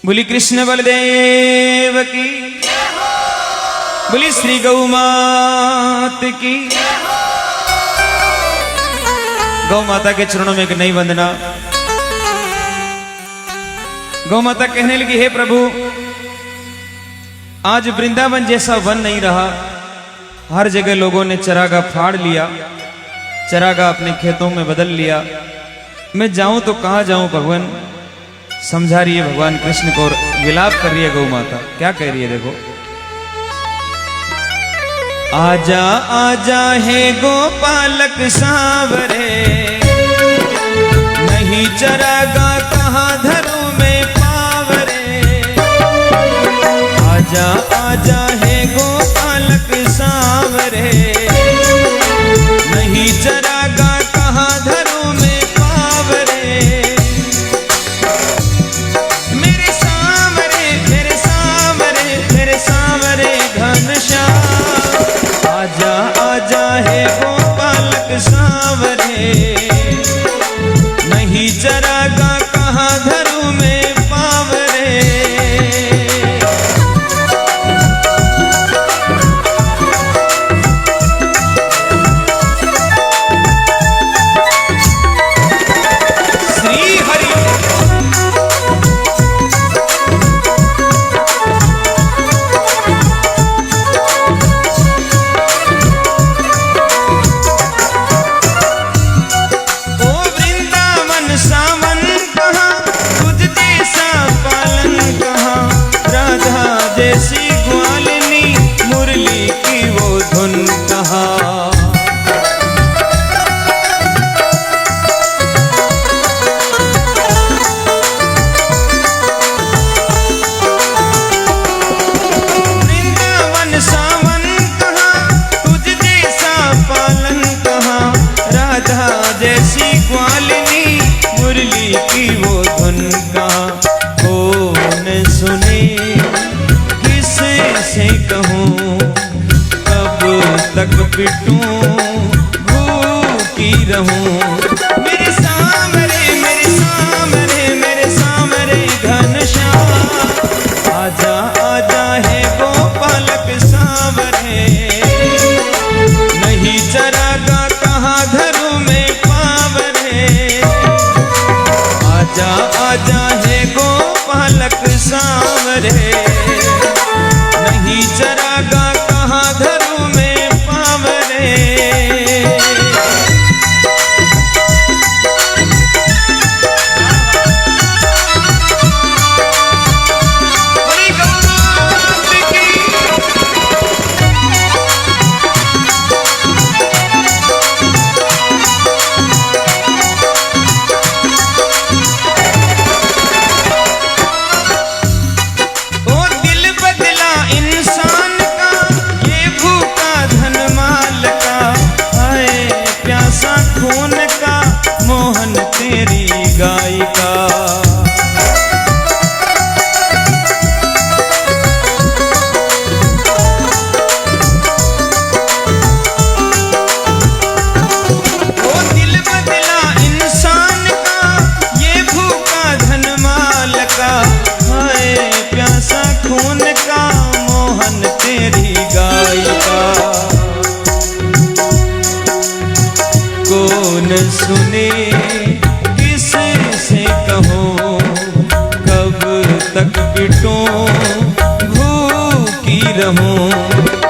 बोली कृष्ण बलदेव की, बोली श्री गौ मात की। गौ माता के चरणों में एक नई वंदना। गौ माता कहने लगी, हे प्रभु, आज वृंदावन जैसा वन नहीं रहा। हर जगह लोगों ने चरागाह फाड़ लिया, चरागाह अपने खेतों में बदल लिया। मैं जाऊं तो कहां जाऊं भगवान? समझा रही है भगवान कृष्ण को, विलाप कर रही है गौ माता। क्या कह रही है देखो, आजा आजा हे गोपालक सांवरे, नहीं चरागाह कहां धरूं मैं पावरे। आजा आजा हे गोपालक सांवरे, नहीं चरागाह कहां धरूं मैं पावरे। मेरे सांवरे मेरे सांवरे मेरे सांवरे घनश्याम, आजा आजा हे गोपालक सांवरे, नहीं चरागाह कहां धरूं मैं पावरे। श्री हरि जैसी ग्वालिनी, मुरली की वो धुन कहा। वृंदावन सावन कहा, तुझ जैसा पालन कहा। राधा जैसी ग्वालिनी, मुरली की वो धुन कहा। कौन सुने से कहूं, कब तक पिटूं भूखी रहूं। मेरे सांवरे मेरे सांवरे मेरे सांवरे घनश्याम, आजा आजा है गोपालक सांवरे, नहीं चरागाह कहां धरूं मैं पावरे। आजा आजा है गोपालक सांवरे, नहीं चरागाह कहां धरूं मैं पावरे। खून का मोहन तेरी गाय का, वो दिल बदला इंसान का, ये भूखा धन माल का। हाय प्यासा खून का मोहन तेरी गाय का। कौन सुने किसे से कहूं, कब तक पिटूं भूखी रहूं।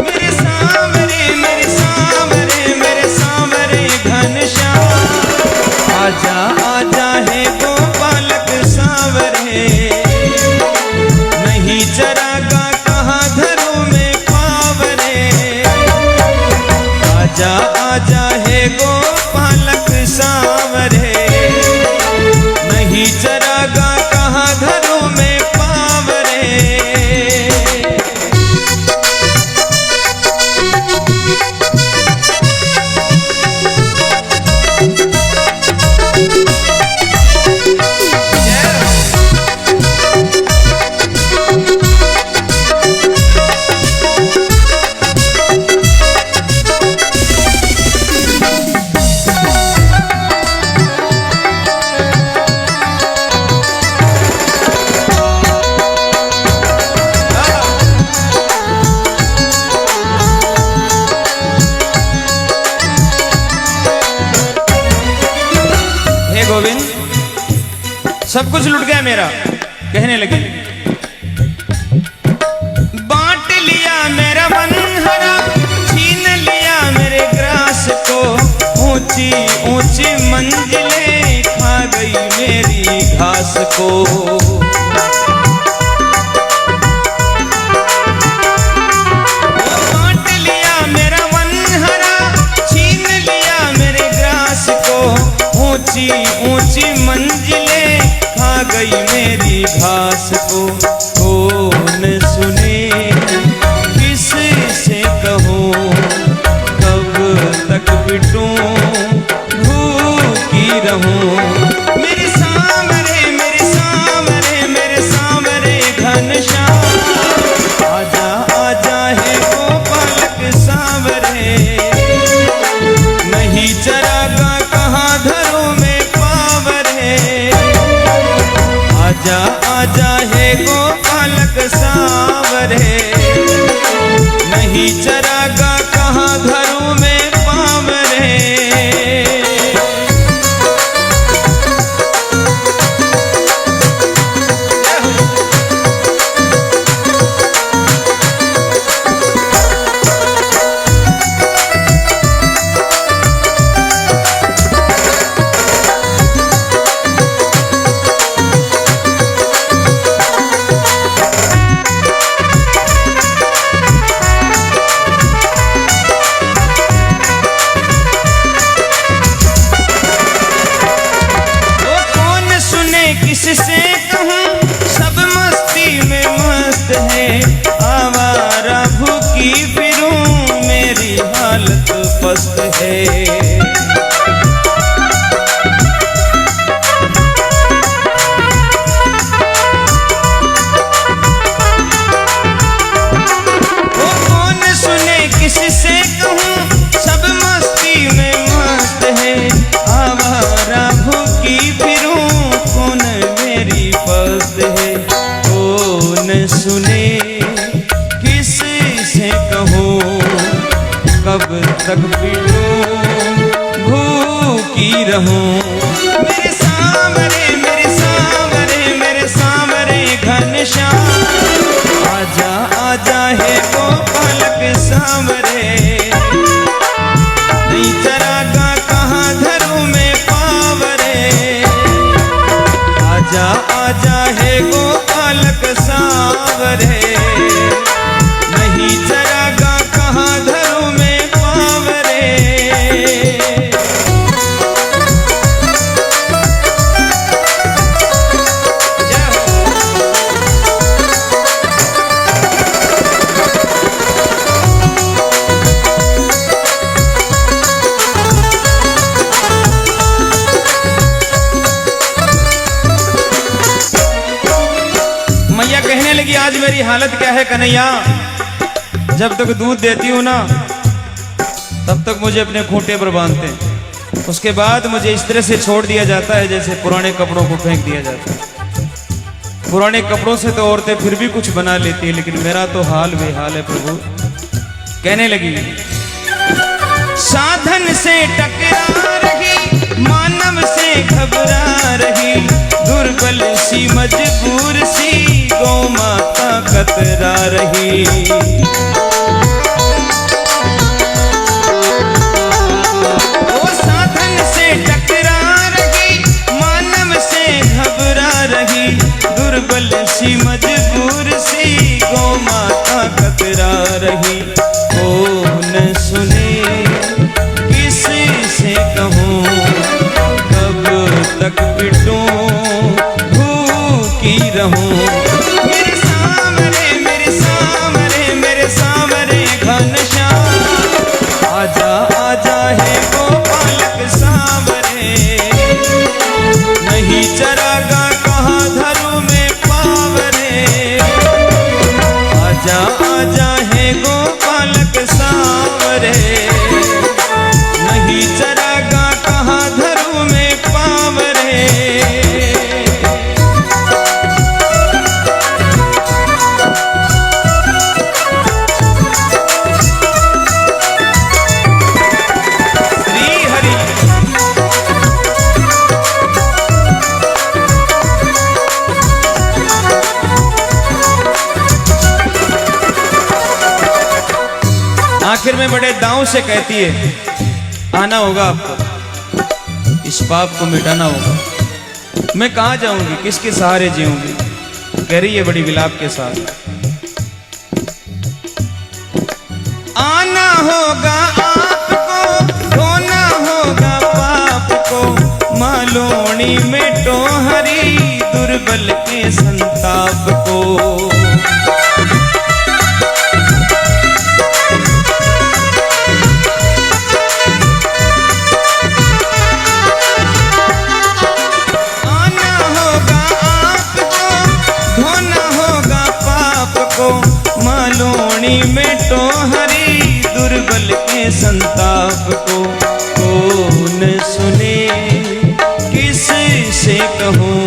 मेरे सांवरे मेरे सांवरे मेरे सांवरे घनश्याम, आजा आजा है गोपालक सांवरे, नहीं चरागाह कहां धरूं मैं पावरे। आजा आजा है गोपालक सांवरे, नहीं चरागाह कहां धरूं मैं पावरे। सब कुछ लुट गया मेरा। कहने लगी बांट लिया मेरा मन हरा, छीन लिया मेरे ग्रास को, ऊंची ऊंची मंजिलें खा गई मेरी घास को। बांट लिया मेरा मन हरा, छीन लिया मेरे ग्रास को, ऊंची ऊंची मंजिलें खा गई मेरी घास को। कौन सुने किस से कहूँ, कब तक बिटूं भूखी रहूं। मेरे सामने मेरे सामने मेरे सामने घनश्याम, आजा आजा है गोपालक सांवरे, नहीं चरागा कहाँ घरों में पावरे। आजा आजा है गोपालक सांवरे, नहीं चरागा कहाँ घरों में पावरे। किससे कहूँ सब मस्ती में मस्त है, आवारा भूखी फिरूं मेरी हालत पस्त है। वो कौन सुने किससे कहूँ सब मस्ती में मस्त है, आवारा भूखी फिरूं मेरी पस्त है। कौन सुने किस से कहूँ, कब तक पीटूं भूखी रहूं। मेरे सामने मेरे सामने मेरे सामने घनश्याम, आजा आजा है गोपालक सांवरे, नहीं चरागा कहाँ घरों में पावरे। आजा आजा है गोपालक सांवरे, नहीं चरागा कहाँ घरों में पावरे। मैया कहने लगी आज मेरी हालत क्या है कन्हैया, जब तक दूध देती हूँ ना तब तक मुझे अपने खूंटे पर बांधते हैं, उसके बाद मुझे इस तरह से छोड़ दिया जाता है जैसे पुराने कपड़ों को फेंक दिया जाता है। पुराने कपड़ों से तो औरतें फिर भी कुछ बना लेती है, लेकिन मेरा तो हाल बेहाल है प्रभु। कहने लगी साधन से टकरा रही, मानव से घबरा रही, दुर्बल सी मजबूर सी गौ माता कतरा रही। वो साधन से टकरा रही, मानव से घबरा रही, दुर्बल सी मजबूर सी गौ माता कतरा रही। कौन सुने किस से कहूँ, कब तक पिटूं भूखी रहूं। मेरे सामने मेरे सामने मेरे सामने घनश्याम, आजा आजा है गोपालक सांवरे, नहीं चरागा कहाँ घरों में पावरे। आजा आजा है गोपालक सांवरे, नहीं चरागा कहाँ घरों में पावरे। आखिर में बड़े दांव से कहती है, आना होगा आपको, इस पाप को मिटाना होगा। मैं कहाँ जाऊंगी, किसके सहारे जीऊंगी? कह रही है बड़ी विलाप के साथ, आना होगा आपको, धोना होगा पाप को, मालोनी में टोहरी दुर्बल के संताप को। मालोनी में टोहरी दुर्बल के संताप को, कौन सुने किस से कहूँ,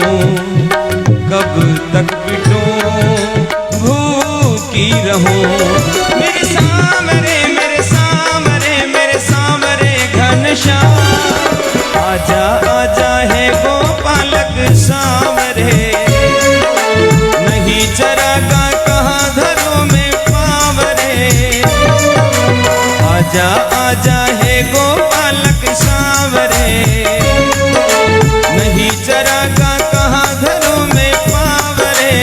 कब तक पिटूं भूखी रहूं। मेरे सामरे मेरे सामरे मेरे सामरे घनश्याम, आजा आजा है गोपालक सामरे, नहीं चरागा कहाँ धरो में पावरे। आजा आजा है गोपालक सावरे, नहीं चरागा कहाँ धरो में पावरे।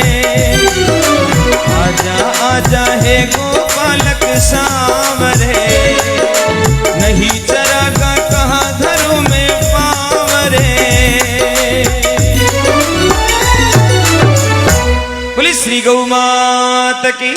आजा आजा है गोपालक सावरे, नहीं चरागा कहाँ धरो में पावरे। बोली श्री गौ माता की।